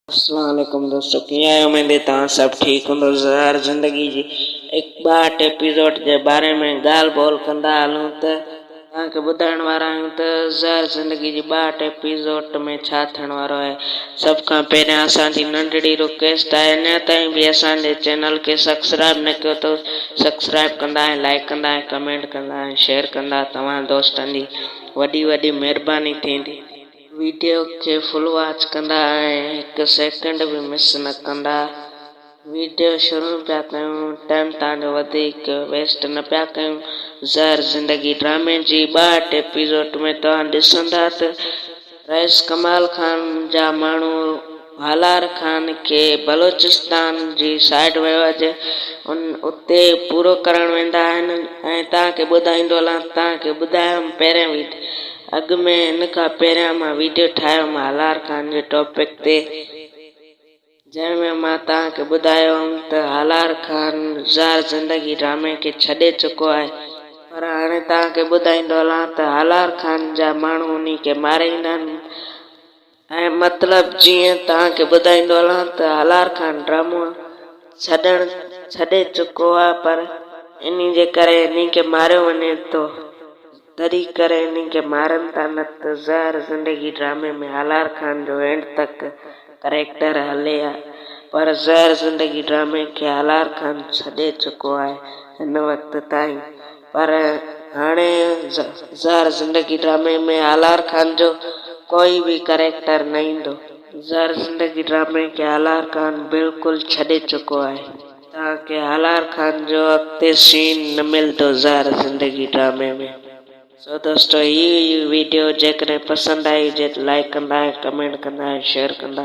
अस्सलाम वालेकुम दोस्तों, कीअं आहियो? उमेद है तव्हां सभु ठीकु हूंदो। ज़हर ज़िंदगी जी 61 एपिसोड जे बारे में ॻाल्हि ॿोल कंदा हलूं त तव्हांखे ॿुधाइण वारा आहियूं त ज़हर ज़िंदगी जी 62 एपिसोड में छा थियण वारो आहे। सभ खां पहिरियां असांजी नंढड़ी रिक्वेस्ट आहे, अञा ताईं बि असांजे चैनल खे सब्सक्राइब न कयो त सब्सक्राइब कंदा ऐं लाइक कंदा ऐं कमेंट कंदा ऐं शेयर कंदा। तव्हां दोस्तनि जी वॾी वॾी महिरबानी थींदी। वीडियो खे फुल वॉच कंदा ऐं हिकु सेकंड बि मिस न कंदा। वीडियो शुरू पिया कयूं, टाइम तव्हांजो वधीक वेस्ट न पिया कयूं। ज़हर ज़िंदगी ड्रामे जी 62 एपिसोड में तव्हां ॾिसंदा त रईस कमाल खान जा माण्हू हालार खान खे बलोचिस्तान जी साइड वियो आहे, उते पूरो करणु वेंदा आहिनि ऐं तव्हांखे ॿुधाईंदो हलां। तव्हांखे ॿुधायुमि पहिरियों अॻु में हिन खां पहिरियां मां वीडियो ठाहियो हालार खान जे टॉपिक ते, जंहिंमें मां तव्हांखे ॿुधायो हुअमि त हालार खान ज़हर ज़िंदगी ड्रामे खे छॾे चुको आहे। पर हाणे तव्हांखे ॿुधाईंदो हलां त हालार खान जा माण्हू उन खे मारे ईंदा आहिनि ऐं मतिलबु जीअं तव्हांखे ॿुधाईंदो हलां त हालार खान ड्रामो छॾे चुको आहे, पर इन जे करे इन खे मारियो वञे थो, तॾहिं करे इन खे मारनि था। न त ज़हर ज़िंदगी ड्रामे में हालार खान जो एंड तक करेक्टर हले आहे, पर ज़हर ज़िंदगी ड्रामे खे हालार खान छॾे चुको आहे हिन वक़्त ताईं। पर हाणे ज़हर ज़िंदगी ड्रामे में हालार खान जो कोई बि करेक्टर न ईंदो। ज़हर ज़िंदगी ड्रामे खे हालार खान बिल्कुलु छॾे चुको आहे। तव्हांखे हालार खान जो अॻिते सीन न मिलंदो ज़हर ज़िंदगी ड्रामे में। सो दोस्तों, हीअ वीडियो जेकॾहिं पसंदि आई हुजे त लाइक कंदा ऐं कमेंट कंदा ऐं शेयर कंदा।